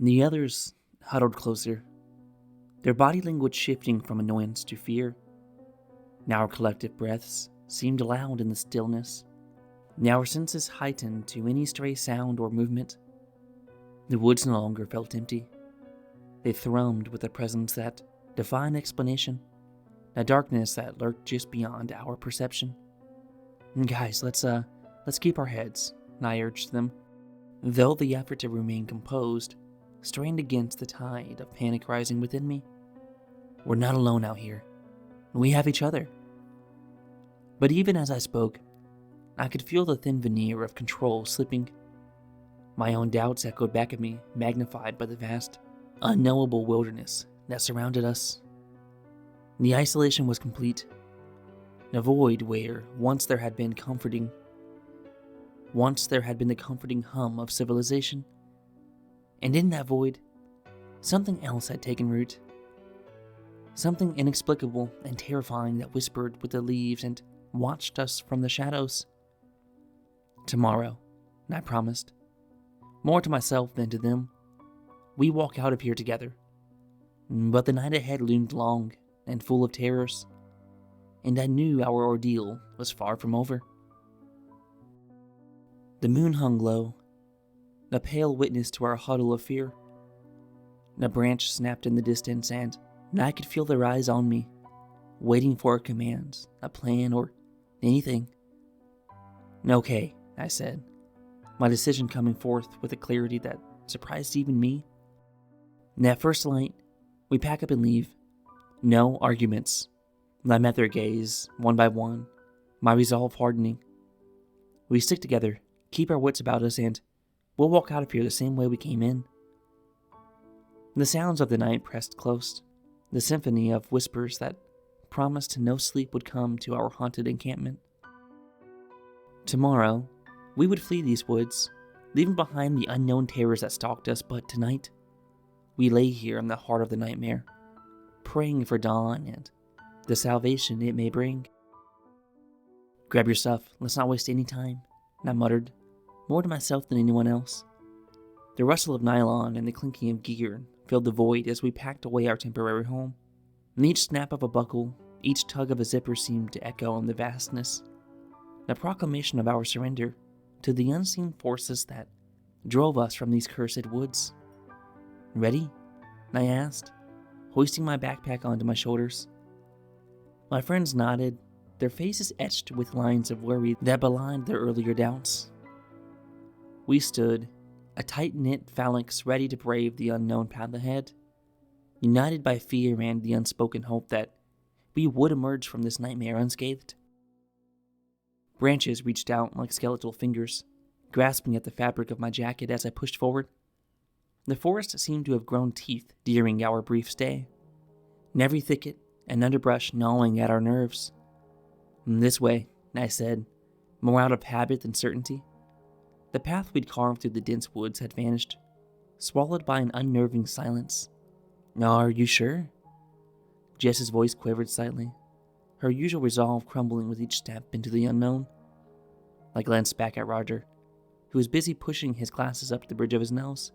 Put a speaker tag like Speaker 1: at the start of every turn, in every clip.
Speaker 1: The others huddled closer, their body language shifting from annoyance to fear. Now our collective breaths seemed loud in the stillness. Now our senses heightened to any stray sound or movement. The woods no longer felt empty. They thrummed with a presence that defied explanation, a darkness that lurked just beyond our perception. Guys, let's keep our heads, I urged them, though the effort to remain composed strained against the tide of panic rising within me. We're not alone out here. We have each other. But even as I spoke, I could feel the thin veneer of control slipping. My own doubts echoed back at me, magnified by the vast, unknowable wilderness that surrounded us. The isolation was complete, a void where once there had been the comforting hum of civilization. And in that void, something else had taken root. Something inexplicable and terrifying that whispered with the leaves and watched us from the shadows. Tomorrow, I promised, more to myself than to them, we walk out of here together. But the night ahead loomed long and full of terrors, and I knew our ordeal was far from over. The moon hung low, a pale witness to our huddle of fear. A branch snapped in the distance, and I could feel their eyes on me, waiting for a command, a plan, or anything. Okay, I said, my decision coming forth with a clarity that surprised even me. In that first light, we pack up and leave. No arguments. I met their gaze, one by one, my resolve hardening. We stick together, keep our wits about us, and we'll walk out of here the same way we came in. The sounds of the night pressed close, the symphony of whispers that promised no sleep would come to our haunted encampment. Tomorrow, we would flee these woods, leaving behind the unknown terrors that stalked us, but tonight, we lay here in the heart of the nightmare, praying for dawn and the salvation it may bring. Grab your stuff, let's not waste any time, I muttered, more to myself than anyone else. The rustle of nylon and the clinking of gear filled the void as we packed away our temporary home. And each snap of a buckle, each tug of a zipper seemed to echo in the vastness, a proclamation of our surrender to the unseen forces that drove us from these cursed woods. Ready? I asked, hoisting my backpack onto my shoulders. My friends nodded, their faces etched with lines of worry that belied their earlier doubts. We stood, a tight-knit phalanx ready to brave the unknown path ahead, united by fear and the unspoken hope that we would emerge from this nightmare unscathed. Branches reached out like skeletal fingers, grasping at the fabric of my jacket as I pushed forward. The forest seemed to have grown teeth during our brief stay, in every thicket and underbrush gnawing at our nerves. This way, I said, more out of habit than certainty. The path we'd carved through the dense woods had vanished, swallowed by an unnerving silence. Are you sure? Jess's voice quivered slightly, her usual resolve crumbling with each step into the unknown. I glanced back at Roger, who was busy pushing his glasses up to the bridge of his nose,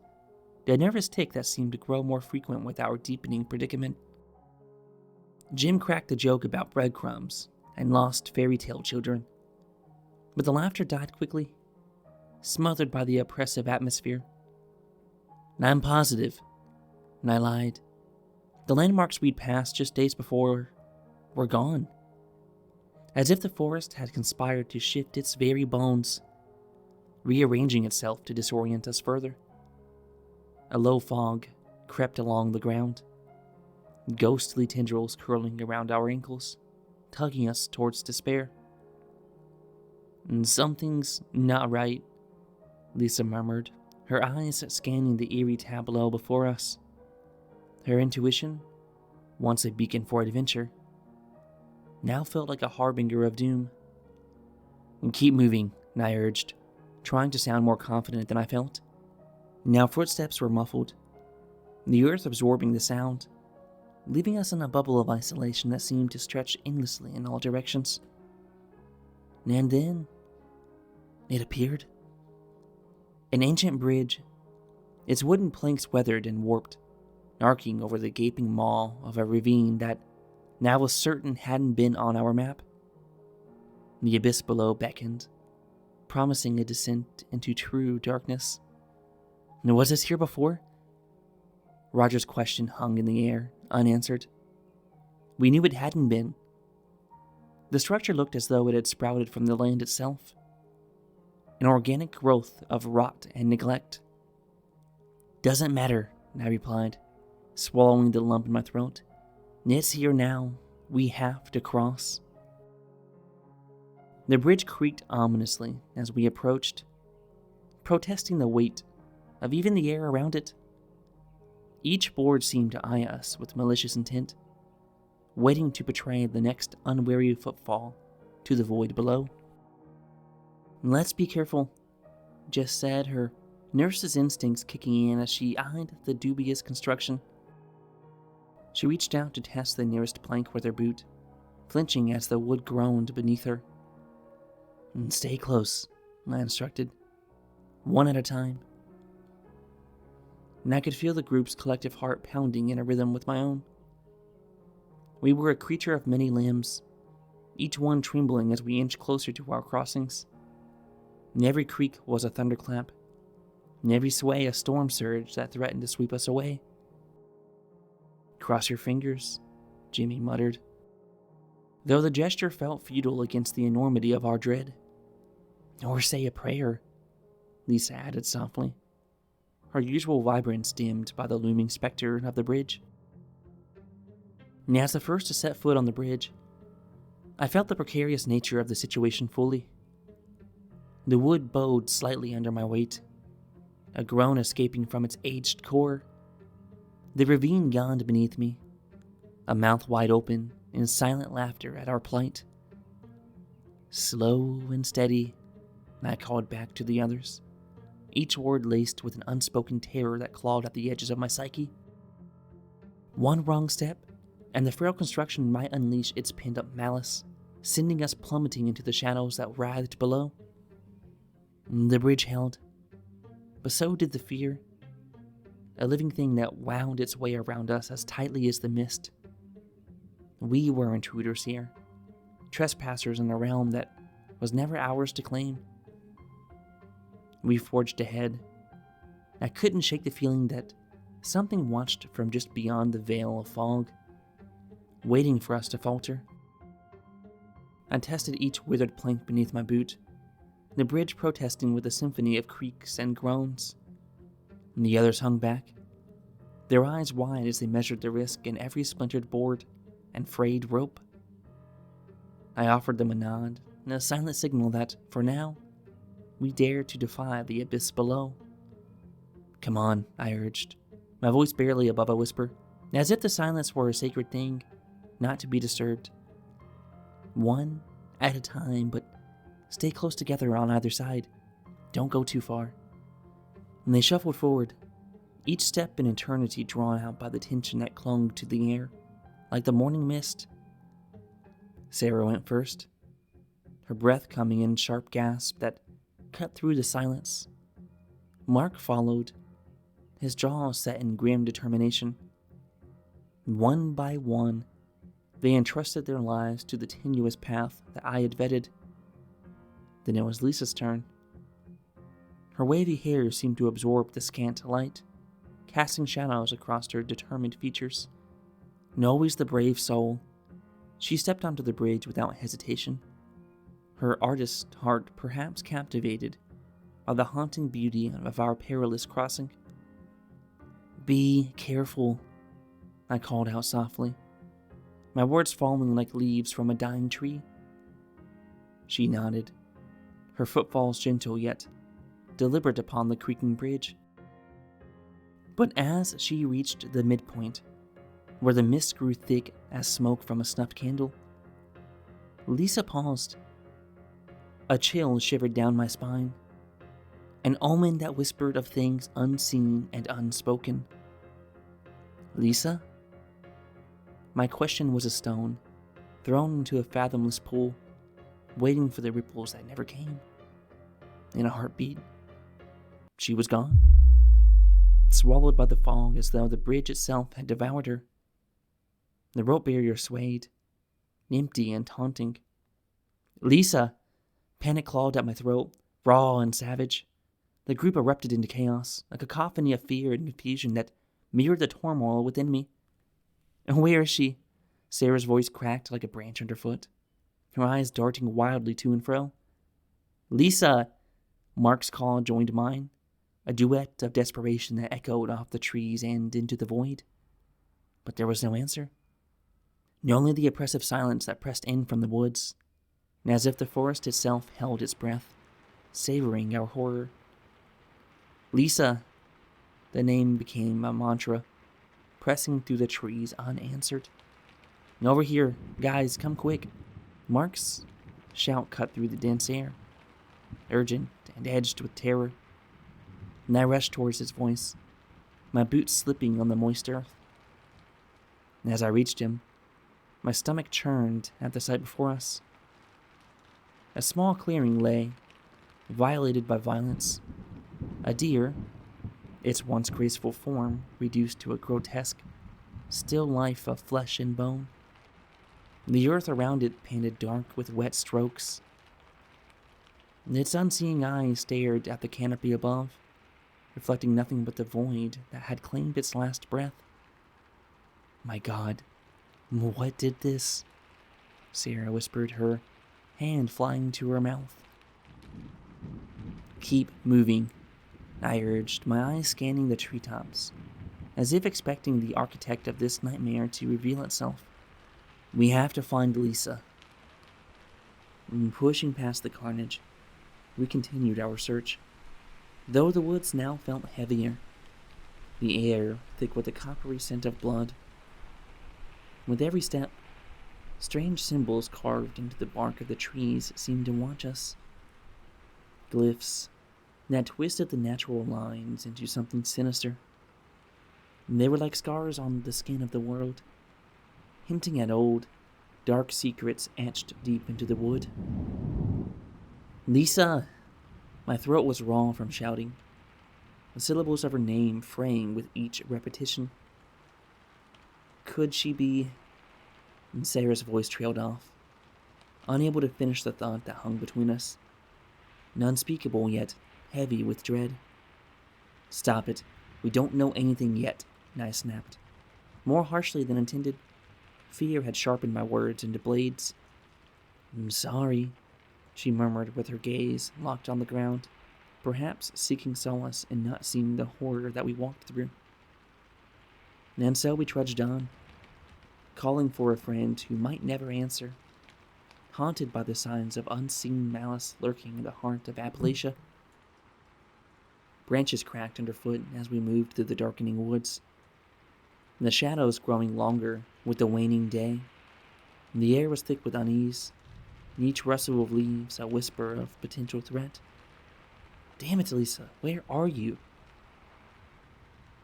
Speaker 1: a nervous tic that seemed to grow more frequent with our deepening predicament. Jim cracked a joke about breadcrumbs and lost fairy tale children, but the laughter died quickly, smothered by the oppressive atmosphere. I'm positive, and I lied. The landmarks we'd passed just days before were gone, as if the forest had conspired to shift its very bones, rearranging itself to disorient us further. A low fog crept along the ground, ghostly tendrils curling around our ankles, tugging us towards despair. Something's not right, Lisa murmured, her eyes scanning the eerie tableau before us. Her intuition, once a beacon for adventure, now felt like a harbinger of doom. Keep moving, I urged, trying to sound more confident than I felt. Now footsteps were muffled, the earth absorbing the sound, leaving us in a bubble of isolation that seemed to stretch endlessly in all directions. And then, it appeared. An ancient bridge, its wooden planks weathered and warped, arcing over the gaping maw of a ravine that now was certain hadn't been on our map. The abyss below beckoned, promising a descent into true darkness. Was this here before? Roger's question hung in the air, unanswered. We knew it hadn't been. The structure looked as though it had sprouted from the land itself, an organic growth of rot and neglect. Doesn't matter, I replied, swallowing the lump in my throat. It's here now. We have to cross. The bridge creaked ominously as we approached, protesting the weight of even the air around it. Each board seemed to eye us with malicious intent, waiting to betray the next unwary footfall to the void below. Let's be careful, Jess said, her nurse's instincts kicking in as she eyed the dubious construction. She reached out to test the nearest plank with her boot, flinching as the wood groaned beneath her. Stay close, I instructed, one at a time. And I could feel the group's collective heart pounding in a rhythm with my own. We were a creature of many limbs, each one trembling as we inched closer to our crossings. And every creak was a thunderclap, and every sway a storm surge that threatened to sweep us away. Cross your fingers, Jimmy muttered, though the gesture felt futile against the enormity of our dread. Or say a prayer, Lisa added softly, her usual vibrance dimmed by the looming specter of the bridge. And as the first to set foot on the bridge, I felt the precarious nature of the situation fully. The wood bowed slightly under my weight, a groan escaping from its aged core. The ravine yawned beneath me, a mouth wide open in silent laughter at our plight. Slow and steady, I called back to the others, each word laced with an unspoken terror that clawed at the edges of my psyche. One wrong step, and the frail construction might unleash its pinned-up malice, sending us plummeting into the shadows that writhed below. The bridge held, but so did the fear, a living thing that wound its way around us as tightly as the mist. We were intruders here, trespassers in a realm that was never ours to claim. We forged ahead. I couldn't shake the feeling that something watched from just beyond the veil of fog, waiting for us to falter. I tested each withered plank beneath my boot, the bridge protesting with a symphony of creaks and groans. And the others hung back, their eyes wide as they measured the risk in every splintered board and frayed rope. I offered them a nod and a silent signal that, for now, we dared to defy the abyss below. Come on, I urged, my voice barely above a whisper, as if the silence were a sacred thing, not to be disturbed. One at a time, but stay close together on either side. Don't go too far. And they shuffled forward, each step an eternity drawn out by the tension that clung to the air, like the morning mist. Sarah went first, her breath coming in sharp gasps that cut through the silence. Mark followed, his jaw set in grim determination. One by one, they entrusted their lives to the tenuous path that I had vetted. Then it was Lisa's turn. Her wavy hair seemed to absorb the scant light, casting shadows across her determined features. And always the brave soul, she stepped onto the bridge without hesitation, her artist heart perhaps captivated by the haunting beauty of our perilous crossing. Be careful, I called out softly, my words falling like leaves from a dying tree. She nodded, her footfalls gentle yet deliberate upon the creaking bridge. But as she reached the midpoint, where the mist grew thick as smoke from a snuffed candle, Lisa paused. A chill shivered down my spine, an omen that whispered of things unseen and unspoken. Lisa? My question was a stone, thrown into a fathomless pool, waiting for the ripples that never came. In a heartbeat, she was gone. swallowed by the fog as though the bridge itself had devoured her. The rope barrier swayed, empty and taunting. "Lisa!" Panic clawed at my throat, raw and savage. The group erupted into chaos, a cacophony of fear and confusion that mirrored the turmoil within me. "Where is she?" Sarah's voice cracked like a branch underfoot, her eyes darting wildly to and fro. "Lisa!" Mark's call joined mine, a duet of desperation that echoed off the trees and into the void. But there was no answer. Only the oppressive silence that pressed in from the woods, as if the forest itself held its breath, savoring our horror. "Lisa!" The name became a mantra, pressing through the trees unanswered. "Over here, guys, come quick!" Mark's shout cut through the dense air, urgent and edged with terror. And I rushed towards his voice, my boots slipping on the moist earth. As I reached him, my stomach churned at the sight before us. A small clearing lay, violated by violence. A deer, its once graceful form reduced to a grotesque, still life of flesh and bone. The earth around it painted dark with wet strokes. Its unseeing eyes stared at the canopy above, reflecting nothing but the void that had claimed its last breath. "My God, what did this?" Sarah whispered, her hand flying to her mouth. "Keep moving," I urged, my eyes scanning the treetops, as if expecting the architect of this nightmare to reveal itself. "We have to find Lisa." And pushing past the carnage, we continued our search, though the woods now felt heavier, the air thick with the coppery scent of blood. With every step, strange symbols carved into the bark of the trees seemed to watch us. Glyphs that twisted the natural lines into something sinister. They were like scars on the skin of the world, hinting at old, dark secrets etched deep into the wood. "Lisa!" My throat was raw from shouting, the syllables of her name fraying with each repetition. Could she be... And Sarah's voice trailed off, unable to finish the thought that hung between us, unspeakable yet heavy with dread. "Stop it. We don't know anything yet," I snapped, more harshly than intended. Fear had sharpened my words into blades. "I'm sorry," she murmured with her gaze locked on the ground, perhaps seeking solace in not seeing the horror that we walked through. And so we trudged on, calling for a friend who might never answer, haunted by the signs of unseen malice lurking in the heart of Appalachia. Branches cracked underfoot as we moved through the darkening woods, the shadows growing longer with the waning day. The air was thick with unease, each rustle of leaves a whisper of potential threat. "Damn it, Lisa, where are you?"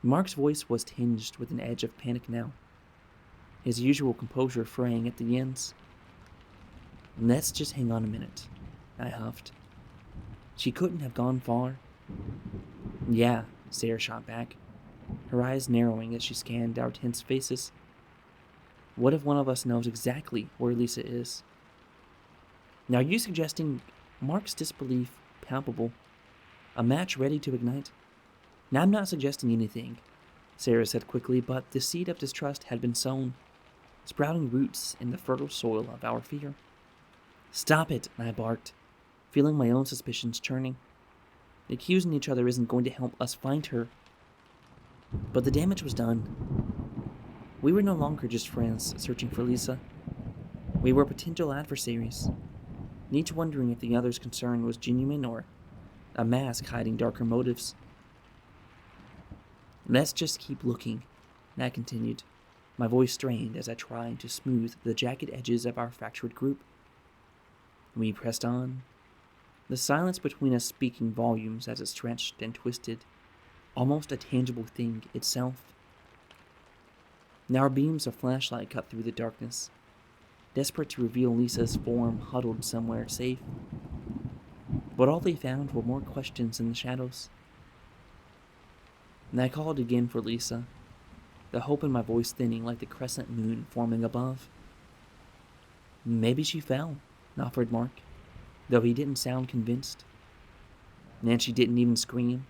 Speaker 1: Mark's voice was tinged with an edge of panic now, his usual composure fraying at the ends. "Let's just hang on a minute," I huffed. "She couldn't have gone far." "Yeah," Sarah shot back, her eyes narrowing as she scanned our tense faces. "What if one of us knows exactly where Lisa is?" "Now, are you suggesting..." Mark's disbelief palpable, a match ready to ignite. "Now, I'm not suggesting anything," Sarah said quickly, but the seed of distrust had been sown, sprouting roots in the fertile soil of our fear. "Stop it," I barked, feeling my own suspicions churning. Accusing each other isn't going to help us find her. But the damage was done. We were no longer just friends searching for Lisa. We were potential adversaries, each wondering if the other's concern was genuine or a mask hiding darker motives. "Let's just keep looking," I continued, my voice strained as I tried to smooth the jagged edges of our fractured group. We pressed on, the silence between us speaking volumes as it stretched and twisted, almost a tangible thing itself. Now our beams of flashlight cut through the darkness, desperate to reveal Lisa's form huddled somewhere safe. But all they found were more questions in the shadows. And I called again for Lisa, the hope in my voice thinning like the crescent moon forming above. Maybe she fell, offered Mark, though he didn't sound convinced. And she didn't even scream,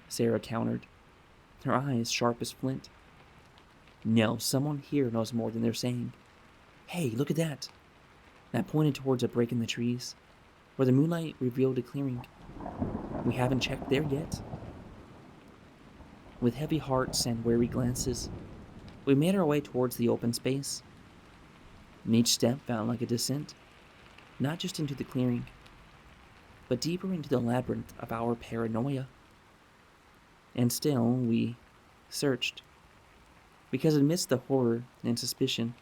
Speaker 1: Sarah countered, her eyes sharp as flint. No, someone here knows more than they're saying. Hey, look at that! And I pointed towards a break in the trees, where the moonlight revealed a clearing. We haven't checked there yet. With heavy hearts and wary glances, we made our way towards the open space. And each step felt like a descent, not just into the clearing, but deeper into the labyrinth of our paranoia. And still, we searched, because amidst the horror and suspicion,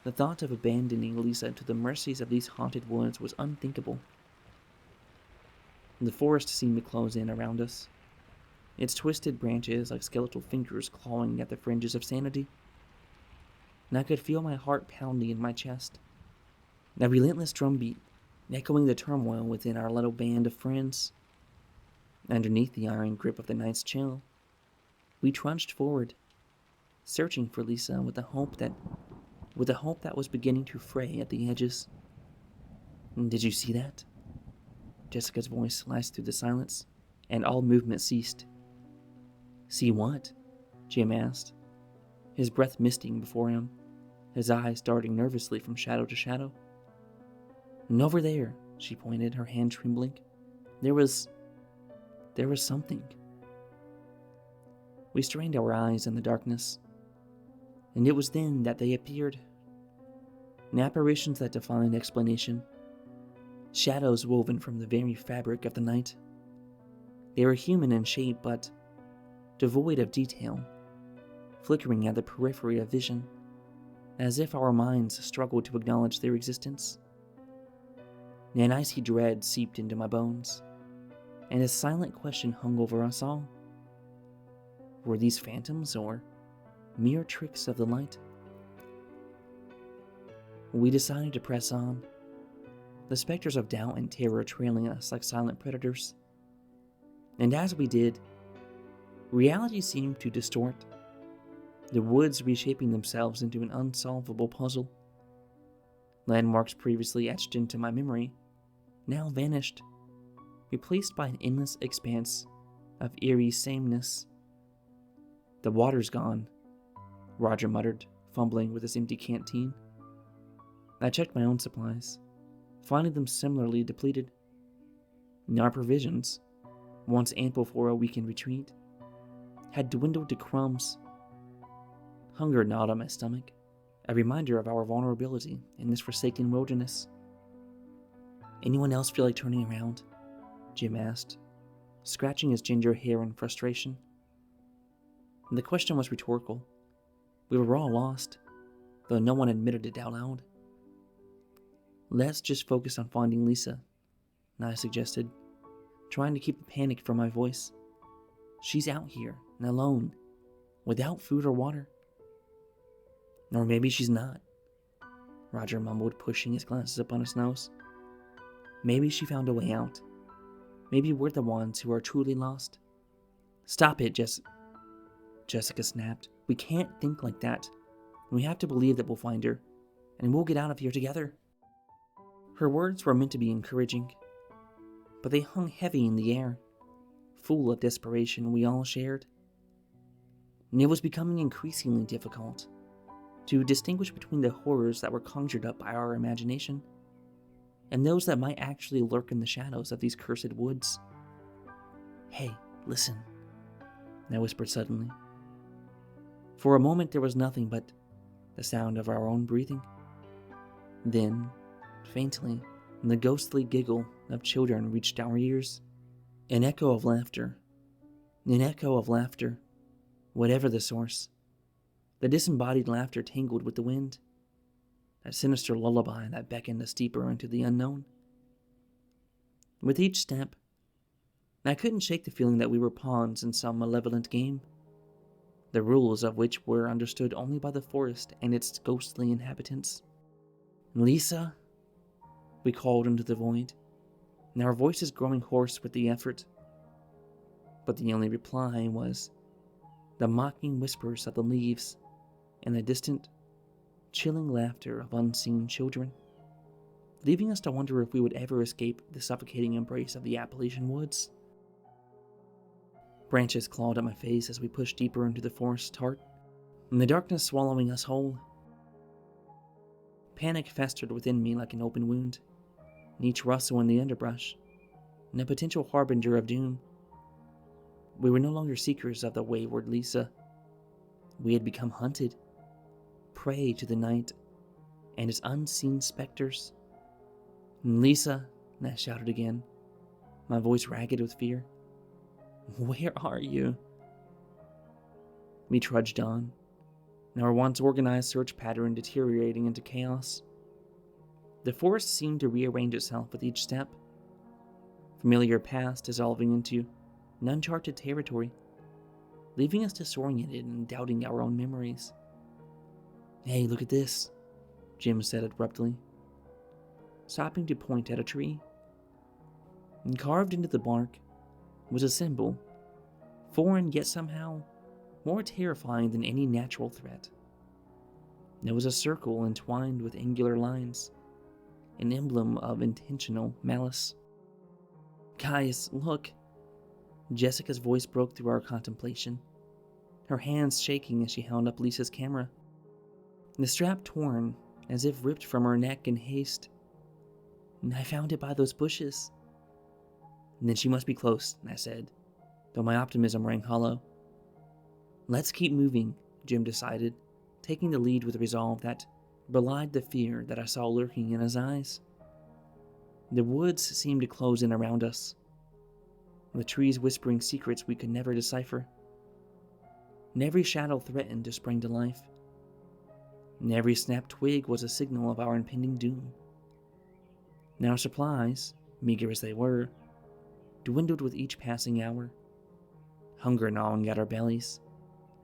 Speaker 1: the thought of abandoning Lisa to the mercies of these haunted woods was unthinkable. The forest seemed to close in around us, its twisted branches like skeletal fingers clawing at the fringes of sanity. And I could feel my heart pounding in my chest, a relentless drumbeat echoing the turmoil within our little band of friends. Underneath the iron grip of the night's chill, we trudged forward, searching for Lisa with a hope that was beginning to fray at the edges. Did you see that? Jessica's voice sliced through the silence, and all movement ceased. See what? Jim asked, his breath misting before him, his eyes darting nervously from shadow to shadow. And over there, she pointed, her hand trembling. There was something. We strained our eyes in the darkness, and it was then that they appeared. Apparitions that defied explanation. Shadows woven from the very fabric of the night. They were human in shape, but devoid of detail, flickering at the periphery of vision, as if our minds struggled to acknowledge their existence. An icy dread seeped into my bones, and a silent question hung over us all. Were these phantoms or mere tricks of the light? We decided to press on, the specters of doubt and terror trailing us like silent predators. And as we did, reality seemed to distort, the woods reshaping themselves into an unsolvable puzzle. Landmarks previously etched into my memory now vanished, replaced by an endless expanse of eerie sameness. The water's gone, Roger muttered, fumbling with his empty canteen. I checked my own supplies, finding them similarly depleted. And our provisions, once ample for a weekend retreat, had dwindled to crumbs. Hunger gnawed on my stomach, a reminder of our vulnerability in this forsaken wilderness. Anyone else feel like turning around? Jim asked, scratching his ginger hair in frustration. And the question was rhetorical. We were all lost, though no one admitted it out loud. Let's just focus on finding Lisa, I suggested, trying to keep the panic from my voice. She's out here and alone, without food or water. Or maybe she's not, Roger mumbled, pushing his glasses up on his nose. Maybe she found a way out. Maybe we're the ones who are truly lost. Stop it, Jessica snapped. We can't think like that. We have to believe that we'll find her, and we'll get out of here together. Her words were meant to be encouraging, but they hung heavy in the air, full of desperation we all shared. And it was becoming increasingly difficult to distinguish between the horrors that were conjured up by our imagination and those that might actually lurk in the shadows of these cursed woods. Hey, listen, I whispered suddenly. For a moment there was nothing but the sound of our own breathing. Then, faintly, the ghostly giggle of children reached our ears. An echo of laughter, whatever the source. The disembodied laughter tangled with the wind, that sinister lullaby that beckoned us deeper into the unknown. With each step, I couldn't shake the feeling that we were pawns in some malevolent game, the rules of which were understood only by the forest and its ghostly inhabitants. Lisa, we called into the void, and our voices growing hoarse with the effort. But the only reply was the mocking whispers of the leaves, and the distant, chilling laughter of unseen children, leaving us to wonder if we would ever escape the suffocating embrace of the Appalachian woods. Branches clawed at my face as we pushed deeper into the forest's heart, and the darkness swallowing us whole. Panic festered within me like an open wound, and each rustle in the underbrush, and a potential harbinger of doom. We were no longer seekers of the wayward Lisa. We had become hunted, prey to the night and its unseen specters. "Lisa," I shouted again, my voice ragged with fear. "Where are you?" We trudged on, our once organized search pattern deteriorating into chaos. The forest seemed to rearrange itself with each step, familiar paths dissolving into an uncharted territory, leaving us disoriented and doubting our own memories. "Hey, look at this," Jim said abruptly, stopping to point at a tree. And carved into the bark was a symbol, foreign yet somehow more terrifying than any natural threat. There was a circle entwined with angular lines, an emblem of intentional malice. "Guys, look!" Jessica's voice broke through our contemplation, her hands shaking as she held up Lisa's camera, the strap torn as if ripped from her neck in haste. "I found it by those bushes." "Then she must be close," I said, though my optimism rang hollow. "Let's keep moving," Jim decided, taking the lead with a resolve that belied the fear that I saw lurking in his eyes. The woods seemed to close in around us, the trees whispering secrets we could never decipher. And every shadow threatened to spring to life, and every snapped twig was a signal of our impending doom. And our supplies, meager as they were, dwindled with each passing hour, hunger gnawing at our bellies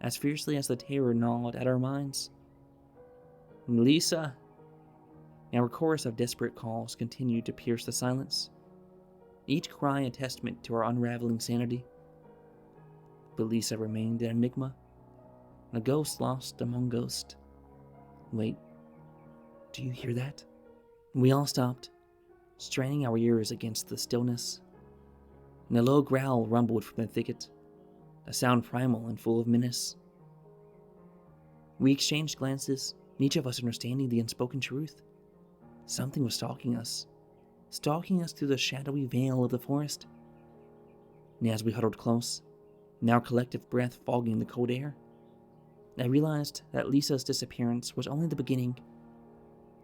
Speaker 1: as fiercely as the terror gnawed at our minds. "Lisa!" Our chorus of desperate calls continued to pierce the silence, each cry a testament to our unraveling sanity. But Lisa remained an enigma, a ghost lost among ghosts. "Wait, do you hear that?" We all stopped, straining our ears against the stillness, and a low growl rumbled from the thicket, a sound primal and full of menace. We exchanged glances, each of us understanding the unspoken truth. Something was stalking us through the shadowy veil of the forest. And as we huddled close, and our collective breath fogging the cold air, I realized that Lisa's disappearance was only the beginning.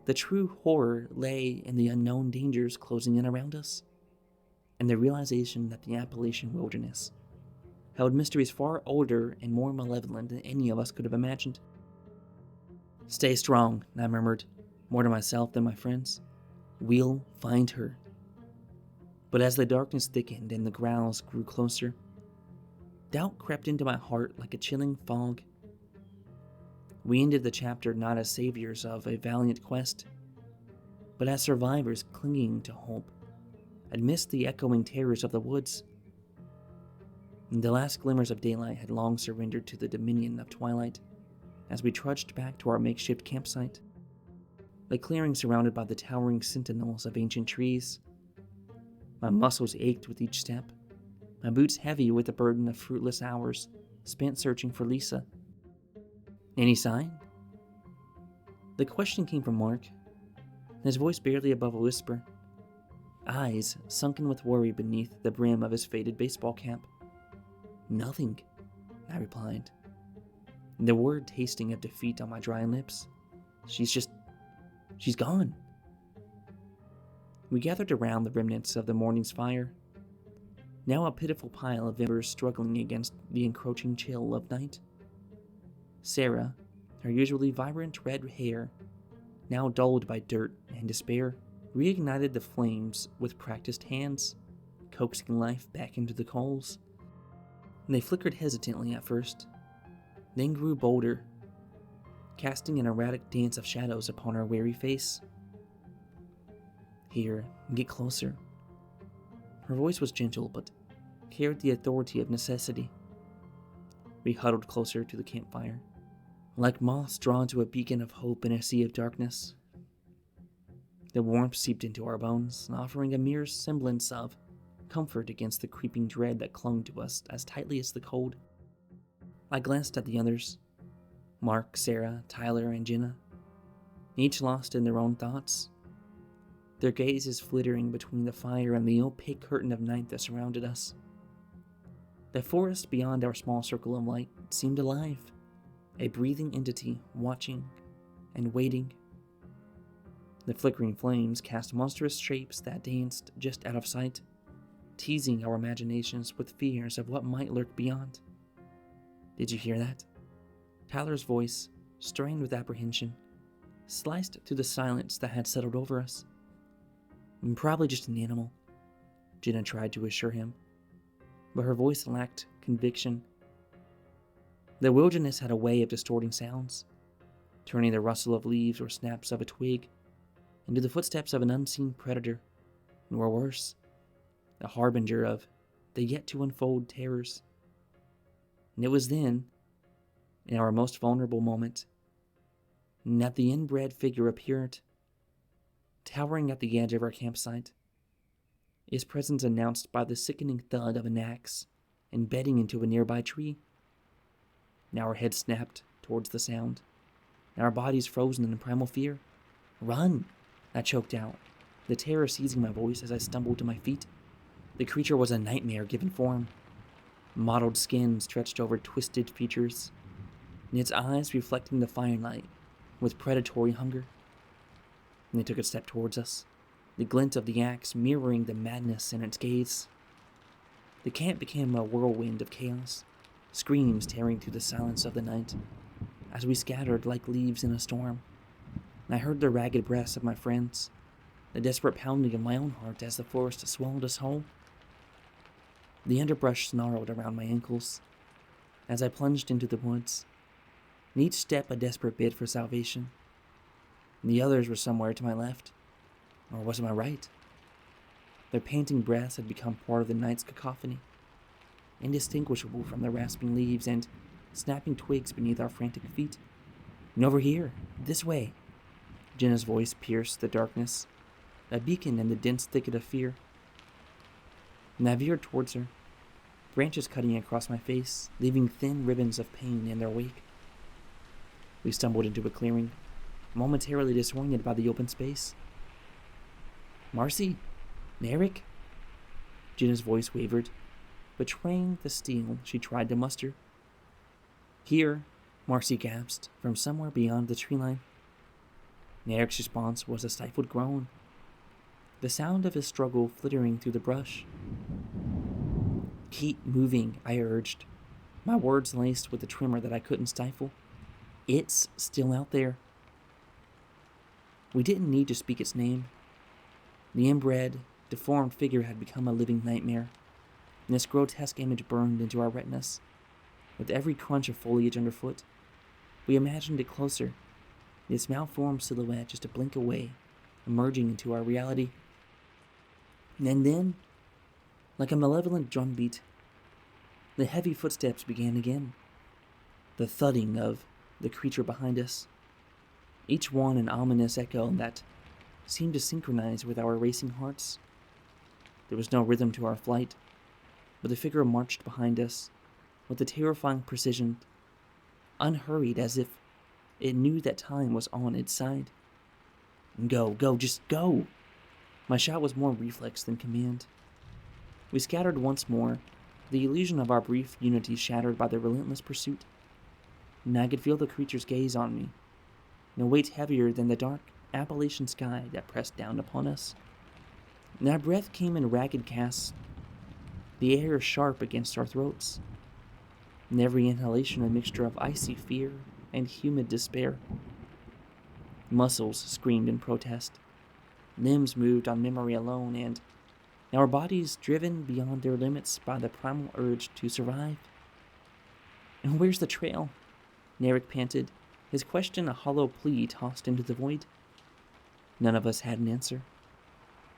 Speaker 1: The true horror lay in the unknown dangers closing in around us, and the realization that the Appalachian wilderness held mysteries far older and more malevolent than any of us could have imagined. "Stay strong," I murmured, more to myself than my friends. "We'll find her." But as the darkness thickened and the growls grew closer, doubt crept into my heart like a chilling fog. We ended the chapter not as saviors of a valiant quest, but as survivors clinging to hope amidst the echoing terrors of the woods. And the last glimmers of daylight had long surrendered to the dominion of twilight as we trudged back to our makeshift campsite, the clearing surrounded by the towering sentinels of ancient trees. My muscles ached with each step, my boots heavy with the burden of fruitless hours spent searching for Lisa. "Any sign?" The question came from Mark, his voice barely above a whisper, eyes sunken with worry beneath the brim of his faded baseball cap. "Nothing," I replied, the word tasting of defeat on my dry lips. She's gone." We gathered around the remnants of the morning's fire, now a pitiful pile of embers struggling against the encroaching chill of night. Sarah, her usually vibrant red hair, now dulled by dirt and despair, reignited the flames with practiced hands, coaxing life back into the coals. They flickered hesitantly at first, then grew bolder, casting an erratic dance of shadows upon her weary face. "Here, get closer." Her voice was gentle, but carried the authority of necessity. We huddled closer to the campfire, like moths drawn to a beacon of hope in a sea of darkness. The warmth seeped into our bones, offering a mere semblance of comfort against the creeping dread that clung to us as tightly as the cold. I glanced at the others, Mark, Sarah, Tyler, and Jenna, each lost in their own thoughts, their gazes flittering between the fire and the opaque curtain of night that surrounded us. The forest beyond our small circle of light seemed alive, a breathing entity watching and waiting. The flickering flames cast monstrous shapes that danced just out of sight, teasing our imaginations with fears of what might lurk beyond. Did you hear that? Tyler's voice, strained with apprehension, sliced through the silence that had settled over us. Probably just an animal, Jenna tried to assure him, but her voice lacked conviction. The wilderness had a way of distorting sounds, turning the rustle of leaves or snaps of a twig into the footsteps of an unseen predator, or worse, a harbinger of the yet-to-unfold terrors. And it was then, in our most vulnerable moment, that the inbred figure appeared, towering at the edge of our campsite, his presence announced by the sickening thud of an axe embedding into a nearby tree. Now our heads snapped towards the sound, and our bodies frozen in primal fear. "Run!" I choked out, the terror seizing my voice as I stumbled to my feet. The creature was a nightmare given form. Mottled skin stretched over twisted features, and its eyes reflecting the firelight with predatory hunger. And it took a step towards us, the glint of the axe mirroring the madness in its gaze. The camp became a whirlwind of chaos, screams tearing through the silence of the night, as we scattered like leaves in a storm. I heard the ragged breaths of my friends, the desperate pounding of my own heart as the forest swallowed us whole. The underbrush snarled around my ankles as I plunged into the woods, and each step a desperate bid for salvation. The others were somewhere to my left, or was it my right? Their panting breaths had become part of the night's cacophony, indistinguishable from the rasping leaves and snapping twigs beneath our frantic feet. "And over here, this way," Jenna's voice pierced the darkness, a beacon in the dense thicket of fear. And I veered towards her, branches cutting across my face, leaving thin ribbons of pain in their wake. We stumbled into a clearing, momentarily disoriented by the open space. "Marcy? Merrick?" Jenna's voice wavered, betraying the steel she tried to muster. "Here," Marcy gasped from somewhere beyond the tree line. Merrick's response was a stifled groan, the sound of his struggle flittering through the brush. "Keep moving," I urged, my words laced with a tremor that I couldn't stifle. "It's still out there." We didn't need to speak its name. The inbred, deformed figure had become a living nightmare, and this grotesque image burned into our retinas. With every crunch of foliage underfoot, we imagined it closer, its malformed silhouette just a blink away, emerging into our reality. And then, like a malevolent drumbeat, the heavy footsteps began again, the thudding of the creature behind us, each one an ominous echo that seemed to synchronize with our racing hearts. There was no rhythm to our flight, but the figure marched behind us with a terrifying precision, unhurried as if it knew that time was on its side. Go, just go! My shout was more reflex than command. We scattered once more, the illusion of our brief unity shattered by the relentless pursuit. And I could feel the creature's gaze on me, and a weight heavier than the dark Appalachian sky that pressed down upon us. And our breath came in ragged gasps, the air sharp against our throats, and every inhalation a mixture of icy fear and humid despair. Muscles screamed in protest, limbs moved on memory alone, and our bodies driven beyond their limits by the primal urge to survive. "And where's the trail?" Narek panted, his question a hollow plea tossed into the void. None of us had an answer.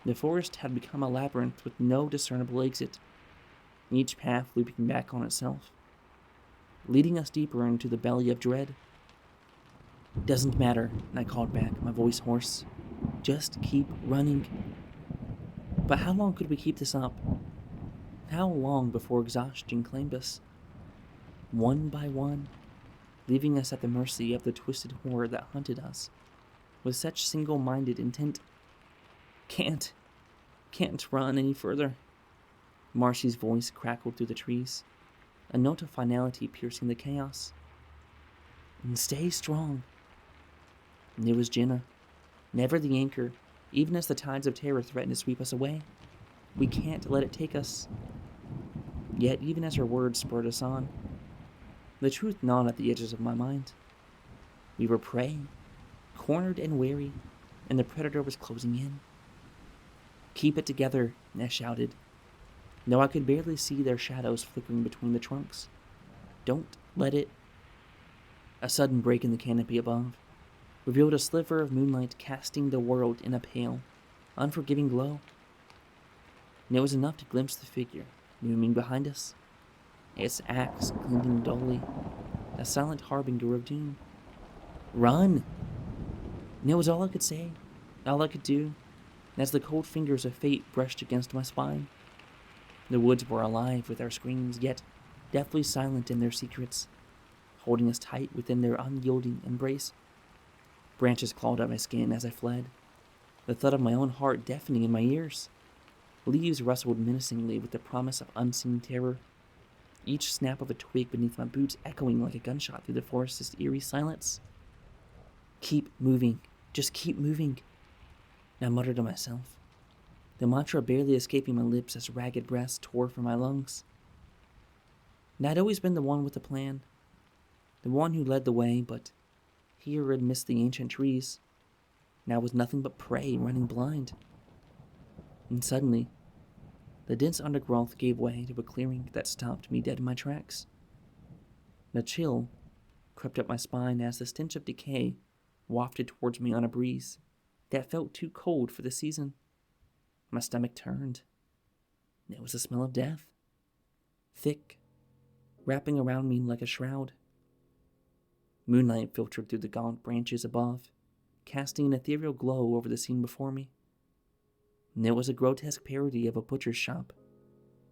Speaker 1: The forest had become a labyrinth with no discernible exit, each path looping back on itself. leading us deeper into the belly of dread. "Doesn't matter," I called back, my voice hoarse. "Just keep running." But how long could we keep this up? How long before exhaustion claimed us? One by one, leaving us at the mercy of the twisted horror that hunted us with such single-minded intent. Can't run any further." Marcy's voice crackled through the trees, a note of finality piercing the chaos. "And stay strong." And it was Jenna, never the anchor, even as the tides of terror threatened to sweep us away. We can't let it take us. Yet, even as her words spurred us on, the truth gnawed at the edges of my mind. We were prey, cornered and wary, and the predator was closing in. "Keep it together," I shouted, though I could barely see their shadows flickering between the trunks. "Don't let it—" A sudden break in the canopy above revealed a sliver of moonlight casting the world in a pale, unforgiving glow. And it was enough to glimpse the figure looming behind us, its axe glinting dully, a silent harbinger of doom. "Run!" And it was all I could say, all I could do, as the cold fingers of fate brushed against my spine. The woods were alive with our screams, yet deathly silent in their secrets, holding us tight within their unyielding embrace. Branches clawed at my skin as I fled, the thud of my own heart deafening in my ears. Leaves rustled menacingly with the promise of unseen terror, each snap of a twig beneath my boots echoing like a gunshot through the forest's eerie silence. "Keep moving, just keep moving," I muttered to myself, the mantra barely escaping my lips as ragged breaths tore from my lungs. And I'd always been the one with the plan, the one who led the way, but here amidst the ancient trees, now was nothing but prey running blind. And suddenly, the dense undergrowth gave way to a clearing that stopped me dead in my tracks. A chill crept up my spine as the stench of decay wafted towards me on a breeze that felt too cold for the season. My stomach turned. It was the smell of death, thick, wrapping around me like a shroud. Moonlight filtered through the gaunt branches above, casting an ethereal glow over the scene before me. And it was a grotesque parody of a butcher's shop,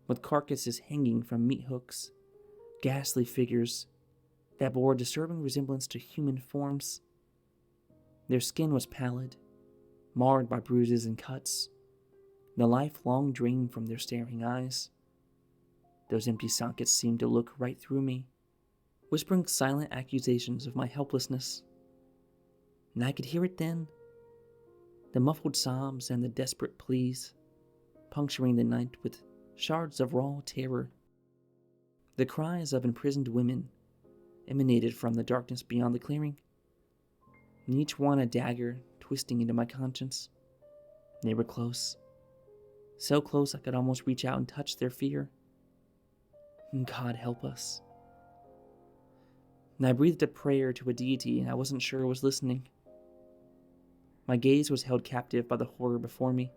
Speaker 1: with carcasses hanging from meat hooks, ghastly figures that bore a disturbing resemblance to human forms. Their skin was pallid, marred by bruises and cuts, the life long drained from their staring eyes. Those empty sockets seemed to look right through me, whispering silent accusations of my helplessness. And I could hear it then, the muffled sobs and the desperate pleas, puncturing the night with shards of raw terror. The cries of imprisoned women emanated from the darkness beyond the clearing, and each one a dagger twisting into my conscience. They were close, so close I could almost reach out and touch their fear. And God help us. And I breathed a prayer to a deity I wasn't sure was listening. My gaze was held captive by the horror before me,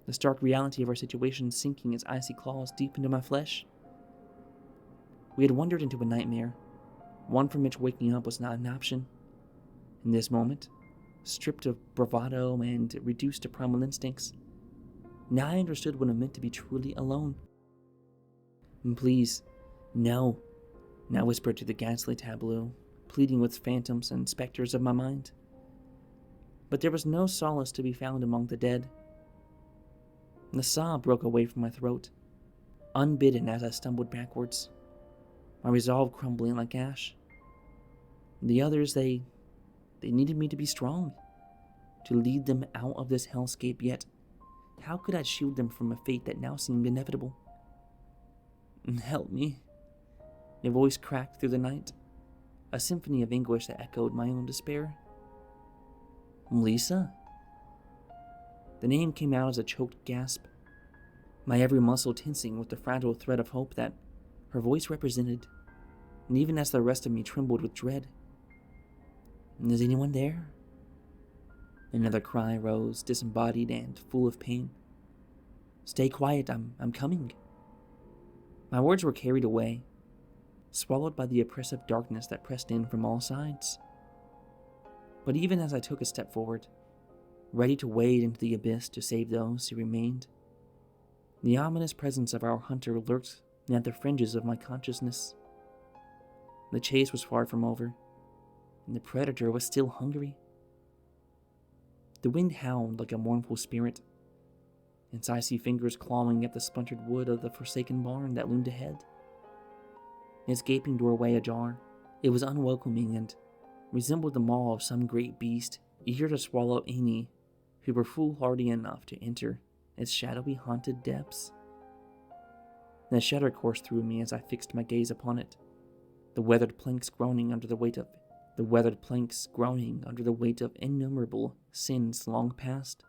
Speaker 1: the stark reality of our situation sinking its icy claws deep into my flesh. We had wandered into a nightmare, one from which waking up was not an option. In this moment, stripped of bravado and reduced to primal instincts, now I understood what it meant to be truly alone. "And please, no," I whispered to the ghastly tableau, pleading with phantoms and specters of my mind. But there was no solace to be found among the dead. The sob broke away from my throat, unbidden as I stumbled backwards, my resolve crumbling like ash. The others, they needed me to be strong, to lead them out of this hellscape, yet how could I shield them from a fate that now seemed inevitable? "Help me," a voice cracked through the night, a symphony of anguish that echoed my own despair. "Lisa?" The name came out as a choked gasp, my every muscle tensing with the fragile thread of hope that her voice represented, and even as the rest of me trembled with dread. "Is anyone there?" Another cry rose, disembodied and full of pain. "Stay quiet, I'm coming." My words were carried away, swallowed by the oppressive darkness that pressed in from all sides. But even as I took a step forward, ready to wade into the abyss to save those who remained, the ominous presence of our hunter lurked at the fringes of my consciousness. The chase was far from over, and the predator was still hungry. The wind howled like a mournful spirit, its icy fingers clawing at the splintered wood of the forsaken barn that loomed ahead. Its gaping doorway ajar, it was unwelcoming and resembled the maw of some great beast eager to swallow any who were foolhardy enough to enter its shadowy haunted depths. A shudder coursed through me as I fixed my gaze upon it, the weathered planks groaning under the weight of innumerable sins long past.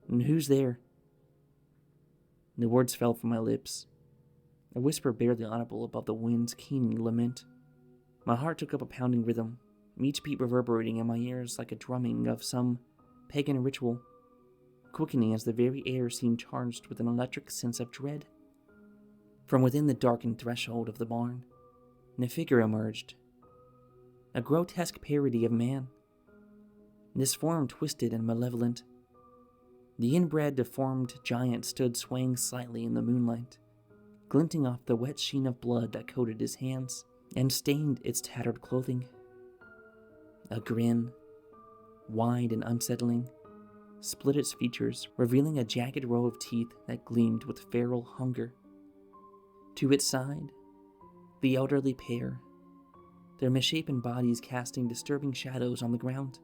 Speaker 1: And who's there? The words fell from my lips, a whisper barely audible above the wind's keen lament. My heart took up a pounding rhythm, each beat reverberating in my ears like a drumming of some pagan ritual, quickening as the very air seemed charged with an electric sense of dread. From within the darkened threshold of the barn, a figure emerged, a grotesque parody of man. This form twisted and malevolent. The inbred, deformed giant stood swaying slightly in the moonlight, glinting off the wet sheen of blood that coated his hands and stained its tattered clothing. A grin, wide and unsettling, split its features, revealing a jagged row of teeth that gleamed with feral hunger. To its side, the elderly pair, their misshapen bodies casting disturbing shadows on the ground,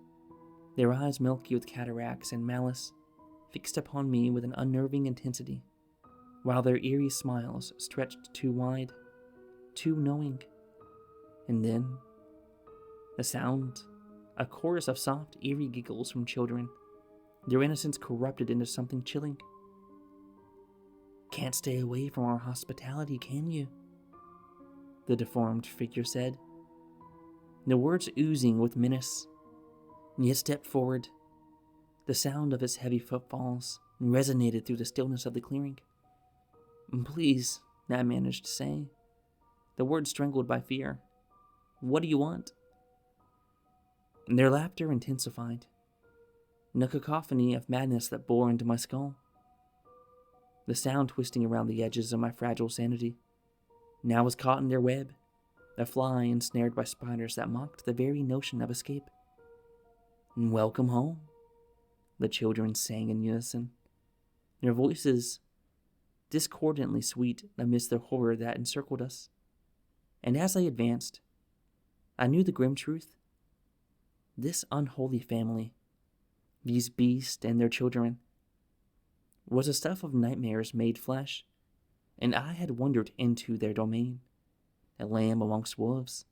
Speaker 1: their eyes milky with cataracts and malice, fixed upon me with an unnerving intensity, while their eerie smiles stretched too wide, too knowing. And then, the sound, a chorus of soft, eerie giggles from children, their innocence corrupted into something chilling. "Can't stay away from our hospitality, can you?" the deformed figure said, the words oozing with menace. Yet stepped forward. The sound of its heavy footfalls resonated through the stillness of the clearing. "Please," I managed to say, the words strangled by fear. "What do you want?" Their laughter intensified, in a cacophony of madness that bore into my skull. The sound twisting around the edges of my fragile sanity. Now was caught in their web, a fly ensnared by spiders that mocked the very notion of escape. "Welcome home," the children sang in unison, their voices discordantly sweet amidst the horror that encircled us. And as I advanced, I knew the grim truth. This unholy family, these beasts and their children, was the stuff of nightmares made flesh, and I had wandered into their domain, a lamb amongst wolves,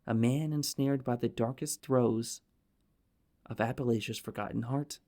Speaker 1: a man ensnared by the darkest throes of Appalachia's forgotten heart.